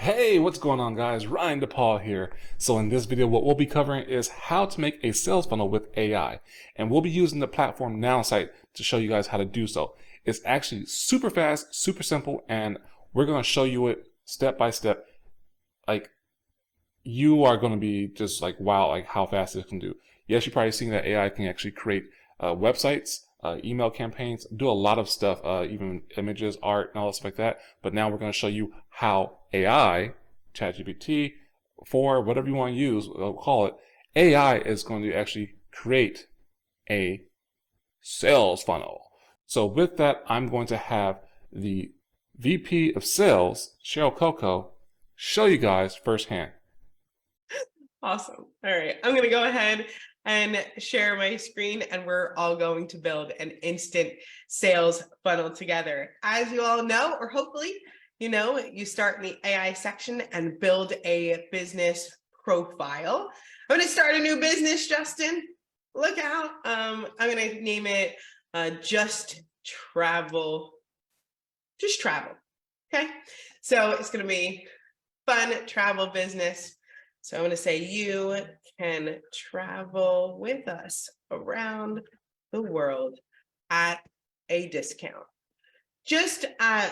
Hey, what's going on guys? Ryan Depaul here. So in this video, what we'll be covering is how to make a sales funnel with AI. And we'll be using the platform Nowsite to show you guys how to do so. It's actually super fast, super simple, and we're going to show you it step by step. Like, you are going to be just like, wow, like how fast it can do. Yes, you're probably seeing that AI can actually create websites, email campaigns, do a lot of stuff, even images, art, and all stuff like that. But now we're going to show you how AI, ChatGPT, for whatever you want to use, call it, AI is going to actually create a sales funnel. So with that, I'm going to have the VP of Sales, Cheryl Coco, show you guys firsthand. Awesome. All right. I'm going to go ahead and share my screen, and we're all going to build an instant sales funnel together. As you all know, or hopefully, you know, you start in the AI section and build a business profile. I'm going to start a new business, Justin. Look out. I'm going to name it Just Travel. Just Travel. Okay. So it's going to be fun travel business. So I'm going to say you can travel with us around the world at a discount. Just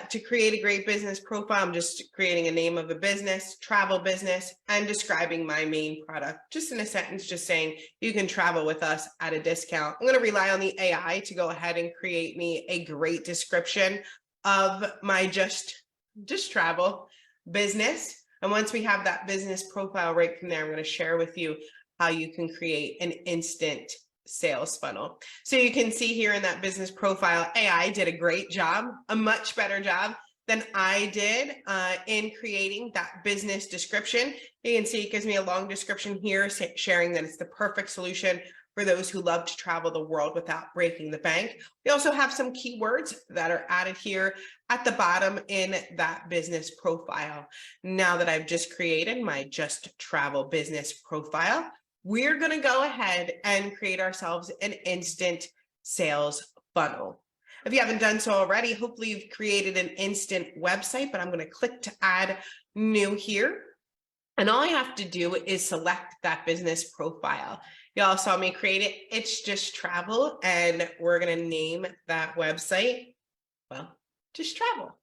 to create a great business profile, I'm just creating a name of a business, travel business, and describing my main product. Just in a sentence, just saying you can travel with us at a discount. I'm going to rely on the AI to go ahead and create me a great description of my just travel business. And once we have that business profile right from there, I'm going to share with you how you can create an instant sales funnel. So you can see here in that business profile, AI did a great job, a much better job than I did in creating that business description. You can see it gives me a long description here sharing that it's the perfect solution for those who love to travel the world without breaking the bank. We also have some keywords that are added here at the bottom in that business profile. Now that I've just created my Just Travel business profile, we're going to go ahead and create ourselves an instant sales funnel. If you haven't done so already, hopefully you've created an instant website, but I'm going to click to add new here. And all I have to do is select that business profile. Y'all saw me create it. It's Just Travel, and we're going to name that website, well, Just Travel.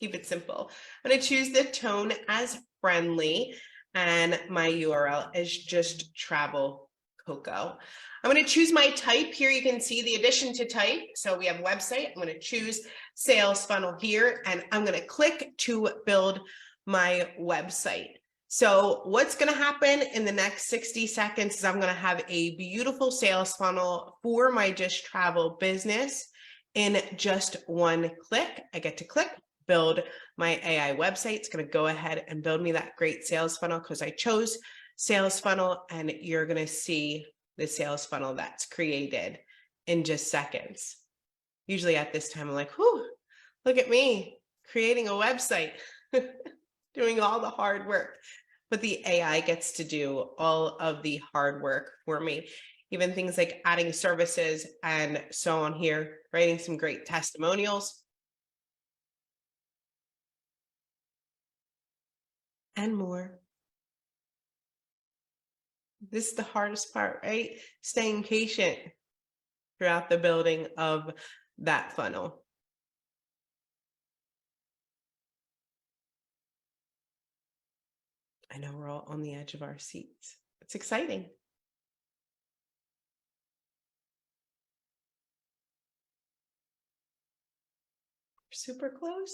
Keep it simple. I'm going to choose the tone as friendly, and my URL is Just Travel Coco. I'm going to choose my type. Here you can see the addition to type. So we have website. I'm going to choose sales funnel here, and I'm going to click to build my website. So what's going to happen in the next 60 seconds is I'm going to have a beautiful sales funnel for my Just Travel business in just one click. I get to click, build my AI website. It's going to go ahead and build me that great sales funnel because I chose sales funnel, and you're going to see the sales funnel that's created in just seconds. Usually at this time, I'm like, whew, look at me creating a website, doing all the hard work. But the AI gets to do all of the hard work for me. Even things like adding services and so on here, writing some great testimonials, and more. This is the hardest part, right? Staying patient throughout the building of that funnel. I know we're all on the edge of our seats. It's exciting. Super close.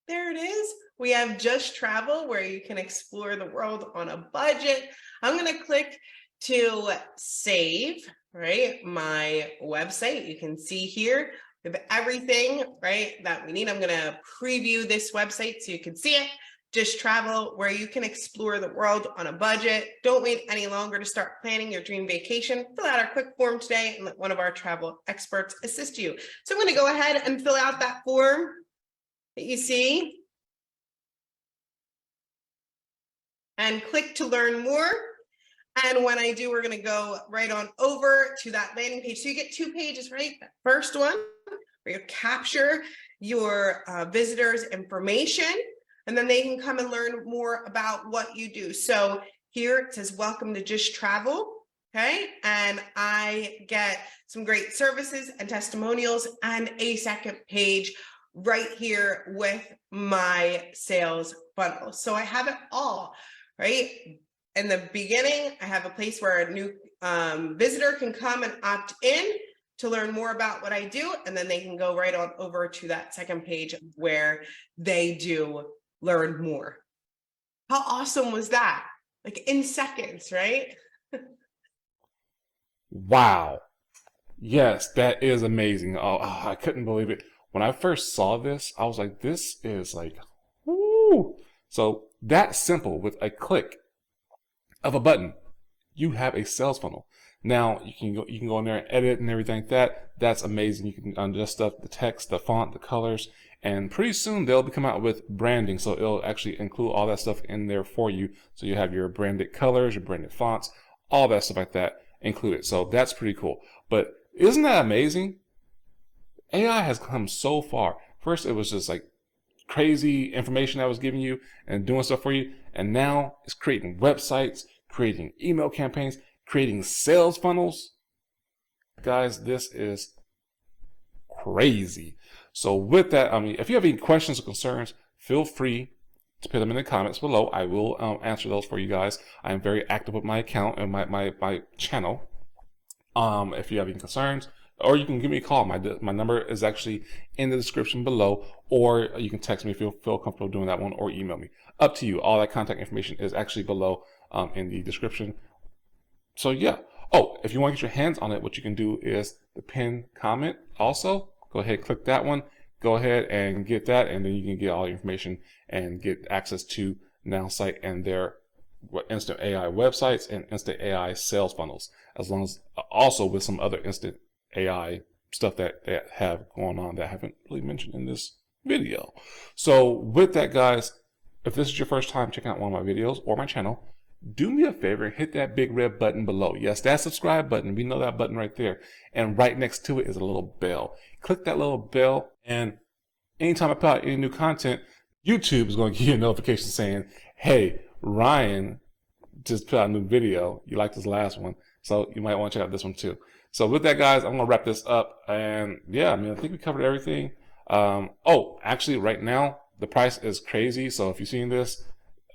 There it is. We have Just Travel, where you can explore the world on a budget. I'm going to click to save, right, my website. You can see here we have everything, right, that we need. I'm going to preview this website so you can see it. Just Travel, where you can explore the world on a budget. Don't wait any longer to start planning your dream vacation. Fill out our quick form today and let one of our travel experts assist you. So I'm going to go ahead and fill out that form that you see and click to learn more. And when I do, we're going to go right on over to that landing page. So you get two pages, right? The first one where you capture your visitors' information, and then they can come and learn more about what you do. So here it says, welcome to Just Travel. Okay, and I get some great services and testimonials and a second page right here with my sales funnel. So I have it all, right? In the beginning, I have a place where a new visitor can come and opt in to learn more about what I do, and then they can go right on over to that second page where they do learn more. How awesome was that? Like in seconds, right? Wow. Yes, that is amazing. I couldn't believe it. When I first saw this, I was like, this is like, whoo. So that simple, with a click of a button, you have a sales funnel. Now you can go in there and edit and everything like that. That's amazing. You can adjust stuff, the text, the font, the colors, and pretty soon they'll come out with branding. So it'll actually include all that stuff in there for you. So you have your branded colors, your branded fonts, all that stuff like that included. So that's pretty cool. But isn't that amazing? AI has come so far. First, it was just like crazy information I was giving you and doing stuff for you. And now it's creating websites, creating email campaigns, creating sales funnels. Guys, this is crazy. So with that, I mean, if you have any questions or concerns, feel free to put them in the comments below. I will answer those for you guys. I am very active with my account and my channel. If you have any concerns, or you can give me a call. My number is actually in the description below, or you can text me if you feel comfortable doing that one, or email me. Up to you. All that contact information is actually below in the description. So yeah. Oh, if you want to get your hands on it, what you can do is the pinned comment also. Go ahead, click that one. Go ahead and get that, and then you can get all the information and get access to Nowsite and their instant AI websites and instant AI sales funnels, as long as also with some other instant AI stuff that they have going on that I haven't really mentioned in this video. So with that, guys, if this is your first time checking out one of my videos or my channel, do me a favor and hit that big red button below. Yes, that subscribe button. We know that button right there. And right next to it is a little bell. Click that little bell, and anytime I put out any new content, YouTube is going to give you a notification saying, hey, Ryan just put out a new video. You liked his last one, so you might want to check out this one too. So with that, guys, I'm going to wrap this up. And yeah, I mean, I think we covered everything. Oh, actually, right now, the price is crazy. So if you've seen this,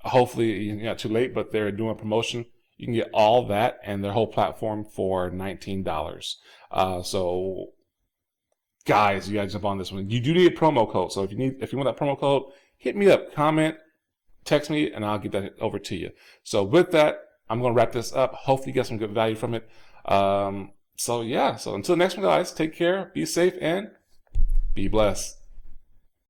hopefully you're not too late, but they're doing a promotion. You can get all that and their whole platform for $19. So guys, you gotta jump on this one. You do need a promo code. So if you want that promo code, hit me up, comment, text me, and I'll get that over to you. So with that, I'm gonna wrap this up. Hopefully you get some good value from it. So yeah, so until next one, guys, take care, be safe, and be blessed.